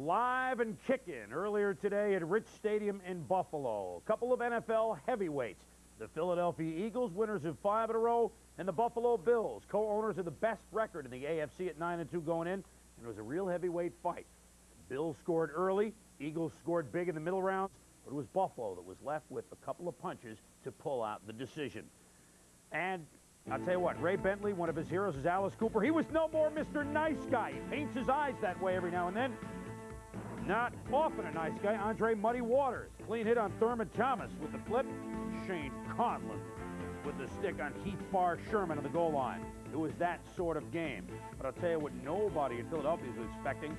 Live and kicking earlier today at Rich Stadium in Buffalo. A couple of NFL heavyweights. The Philadelphia Eagles, winners of 5 in a row, and the Buffalo Bills, co-owners of the best record in the AFC at 9-2 going in. And it was a real heavyweight fight. Bills scored early. Eagles scored big in the middle rounds. But it was Buffalo that was left with a couple of punches to pull out the decision. And I'll tell you what, Ray Bentley, one of his heroes is Alice Cooper. He was no more Mr. Nice Guy. He paints his eyes that way every now and then. Not often a nice guy. Andre Muddy Waters. Clean hit on Thurman Thomas with the flip. Shane Conlon with the stick on Heath Bar Sherman on the goal line. It was that sort of game. But I'll tell you what nobody in Philadelphia was expecting.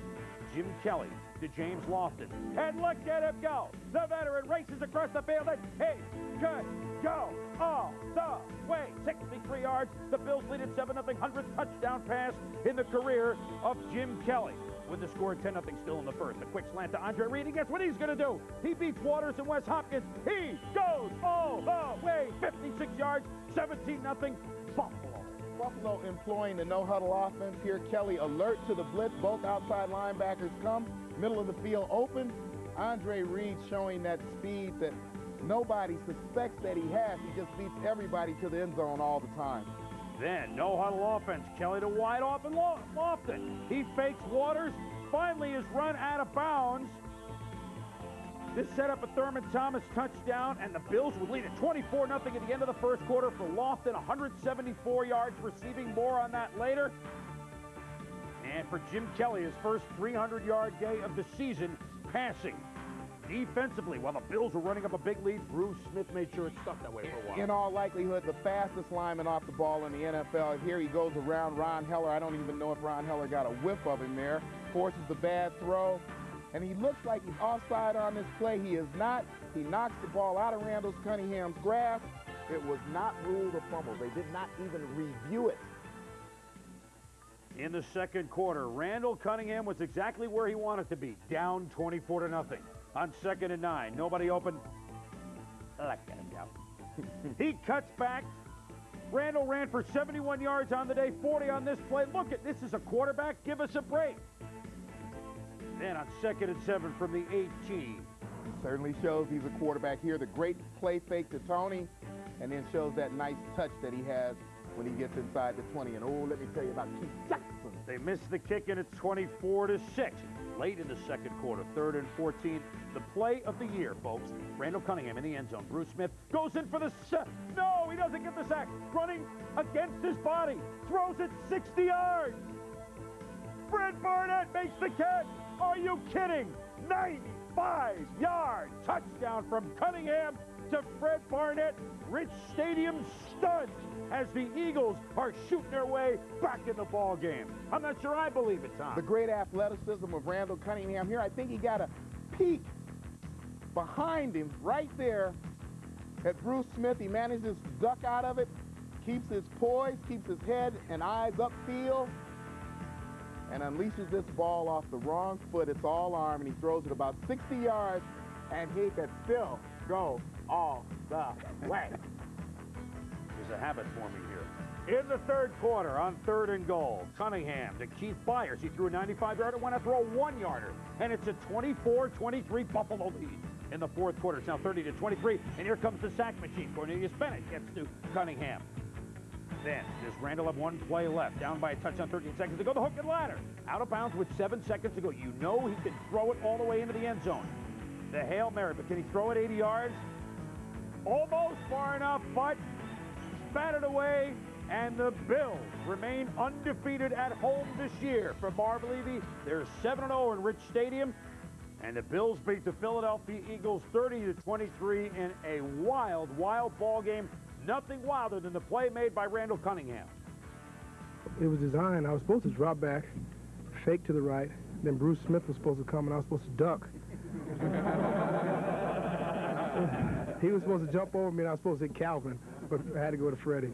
Jim Kelly to James Lofton. And look at him go. The veteran races across the field and he could go all the way. 63 yards. The Bills lead at 7-0. 100th touchdown pass in the career of Jim Kelly. With the score 10-0 still in the first. A quick slant to Andre Reed. And guess what he's going to do? He beats Waters and Wes Hopkins. He goes all the way. 56 yards. 17-0. Buffalo. Buffalo employing the no-huddle offense here. Kelly alert to the blitz. Both outside linebackers come. Middle of the field open. Andre Reed showing that speed that nobody suspects that he has. He just beats everybody to the end zone all the time. Then, no-huddle offense. Kelly to wide open Lofton. He fakes Waters. Finally is run out of bounds. This set up a Thurman Thomas touchdown, and the Bills would lead at 24-0 at the end of the first quarter for Lofton. 174 yards receiving. More on that later. And for Jim Kelly, his first 300-yard day of the season passing. Defensively, while the Bills were running up a big lead, Bruce Smith made sure it stuck that way for a while. In all likelihood, the fastest lineman off the ball in the NFL. Here he goes around Ron Heller. I don't even know if Ron Heller got a whiff of him there. Forces the bad throw. And he looks like he's offside on this play. He is not. He knocks the ball out of Randall Cunningham's grasp. It was not ruled a fumble. They did not even review it. In the second quarter, Randall Cunningham was exactly where he wanted to be, down 24-0. On 2nd and 9, nobody open. Let him go. He cuts back. Randall ran for 71 yards on the day, 40 on this play. Look at this is a quarterback. Give us a break. Then on 2nd and 7 from the 18. Certainly shows he's a quarterback here. The great play fake to Tony, and then shows that nice touch that he has when he gets inside the 20. And oh, let me tell you about Keith Jackson. They missed the kick, and it's 24-6. Late in the second quarter, 3rd and 14. The play of the year, folks. Randall Cunningham in the end zone. Bruce Smith goes in for the sack. No, he doesn't get the sack. Running against his body. Throws it 60 yards. Fred Barnett makes the catch. Are you kidding? 95-yard touchdown from Cunningham to Fred Barnett. Rich Stadium stunned as the Eagles are shooting their way back in the ball game. I'm not sure I believe it, Tom. The great athleticism of Randall Cunningham here. I think he got a peek behind him right there at Bruce Smith. He manages to duck out of it, keeps his poise, keeps his head and eyes upfield, and unleashes this ball off the wrong foot. It's all arm, and he throws it about 60 yards, and he can still go all the way. There's a habit forming here. In the third quarter, on 3rd and goal, Cunningham to Keith Byers. He threw a 95-yarder, went to throw a 1-yarder, and it's a 24-23 Buffalo lead. In the fourth quarter, it's now 30-23, and here comes the sack machine. Cornelius Bennett gets to Cunningham. Then, does Randall have one play left? Down by a touchdown, 13 seconds to go. The hook and ladder. Out of bounds with 7 seconds to go. You know he can throw it all the way into the end zone. The Hail Mary, but can he throw it 80 yards? Almost far enough, but batted away, and the Bills remain undefeated at home this year. For Marv Levy, they're 7-0 in Rich Stadium, and the Bills beat the Philadelphia Eagles 30-23 in a wild, wild ball game. Nothing wilder than the play made by Randall Cunningham. It was designed, I was supposed to drop back, fake to the right, then Bruce Smith was supposed to come, and I was supposed to duck. He was supposed to jump over me, and I was supposed to hit Calvin, but I had to go to Freddie.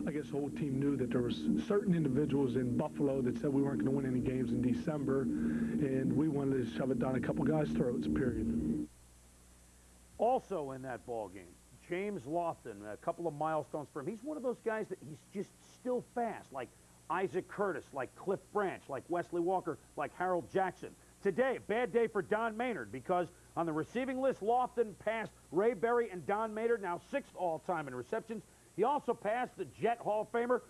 I guess the whole team knew that there was certain individuals in Buffalo that said we weren't going to win any games in December, and we wanted to shove it down a couple guys' throats, period. Also in that ball game, James Lofton, a couple of milestones for him. He's one of those guys that he's just still fast, like Isaac Curtis, like Cliff Branch, like Wesley Walker, like Harold Jackson. Today, bad day for Don Maynard because on the receiving list, Lofton passed Ray Berry and Don Maynard, now 6th all-time in receptions. He also passed the Jet Hall of Famer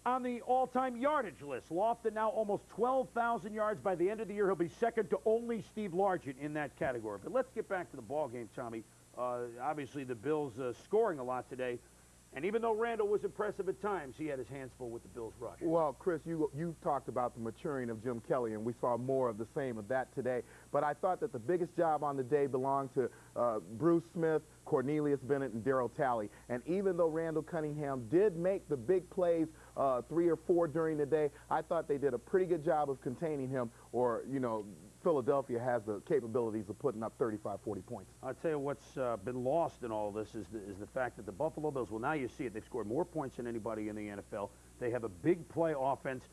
on the all-time yardage list. Lofton now almost 12,000 yards. By the end of the year, he'll be second to only Steve Largent in that category. But let's get back to the ball game, Tommy. Obviously, the Bills scoring a lot today. And even though Randall was impressive at times, he had his hands full with the Bills' rush. Well, Chris, you talked about the maturing of Jim Kelly, and we saw more of the same of that today. But I thought that the biggest job on the day belonged to Bruce Smith, Cornelius Bennett, and Darryl Talley. And even though Randall Cunningham did make the big plays 3 or 4 during the day, I thought they did a pretty good job of containing him, or, you know, Philadelphia has the capabilities of putting up 35, 40 points. I'll tell you what's been lost in all this is the fact that the Buffalo Bills, well, now you see it. They've scored more points than anybody in the NFL. They have a big play offense.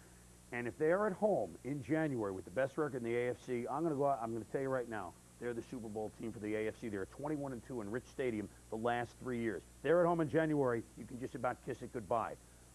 And if they are at home in January with the best record in the AFC, I'm going to go out, I'm going to tell you right now, they're the Super Bowl team for the AFC. They're 21-2 in Rich Stadium the last 3 years. They're at home in January. You can just about kiss it goodbye.